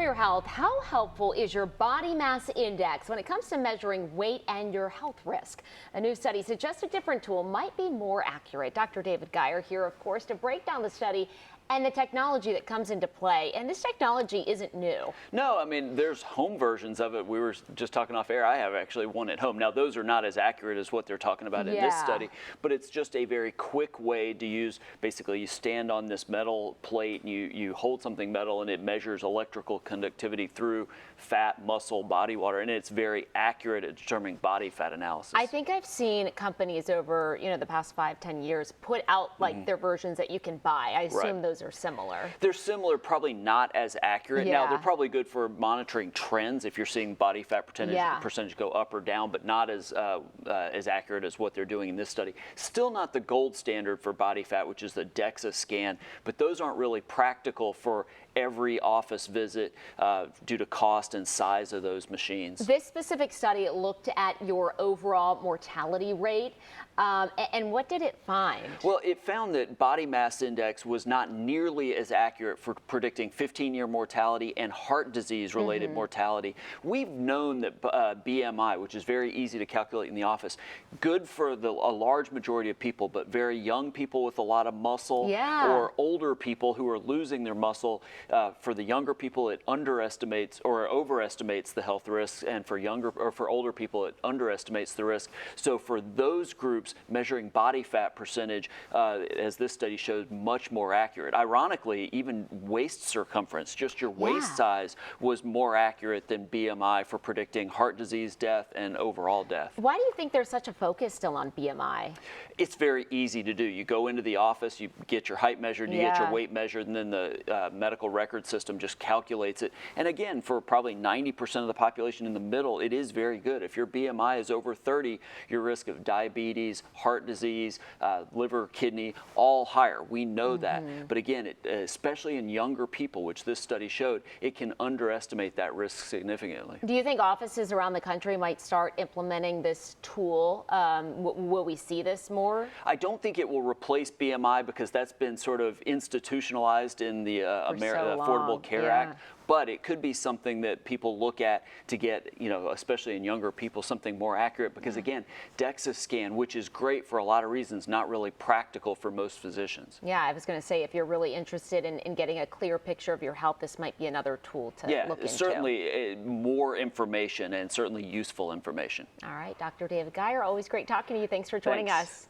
For your health, how helpful is your body mass index when it comes to measuring weight and your health risk? A new study suggests a different tool might be more accurate. Dr. David Geier here, of course, to break down the study and the technology that comes into play. And this technology isn't new. No, I mean, there's home versions of it. We were just talking off air. I have actually one at home. Now, those are not as accurate as what they're talking about in this study, but it's just a very quick way to use. Basically, you stand on this metal plate and you hold something metal and it measures electrical conductivity through fat, muscle, body water, and it's very accurate at determining body fat analysis. I think I've seen companies over, the past 5-10 years put out like their versions that you can buy. I assume those are similar. They're similar, probably not as accurate. Now, they're probably good for monitoring trends if you're seeing body fat percentage go up or down, but not as accurate as what they're doing in this study. Still not the gold standard for body fat, which is the DEXA scan, but those aren't really practical for every office visit due to cost and size of those machines. This specific study looked at your overall mortality rate, and what did it find? Well, it found that body mass index was not nearly as accurate for predicting 15-year mortality and heart disease-related mortality. We've known that BMI, which is very easy to calculate in the office, good for a large majority of people, but very young people with a lot of muscle or older people who are losing their muscle. For the younger people, it underestimates or overestimates the health risks, and for older people, it underestimates the risk. So for those groups, measuring body fat percentage, as this study showed, much more accurate. Ironically, even waist circumference, just your waist size, was more accurate than BMI for predicting heart disease, death, and overall death. Why do you think there's such a focus still on BMI? It's very easy to do. You go into the office, you get your height measured, you get your weight measured, and then the medical record system just calculates it. And again, for probably 90% of the population in the middle, it is very good. If your BMI is over 30, your risk of diabetes, heart disease, liver, kidney, all higher. We know that. But again, especially in younger people, which this study showed, it can underestimate that risk significantly. Do you think offices around the country might start implementing this tool? Will we see this more? I don't think it will replace BMI because that's been sort of institutionalized in the Affordable Care Act. But it could be something that people look at to get, especially in younger people, something more accurate because, again, DEXA scan, which is great for a lot of reasons, not really practical for most physicians. Yeah, I was going to say, if you're really interested in getting a clear picture of your health, this might be another tool to look into. Yeah, certainly more information and certainly useful information. All right, Dr. David Geier, always great talking to you. Thanks for joining us.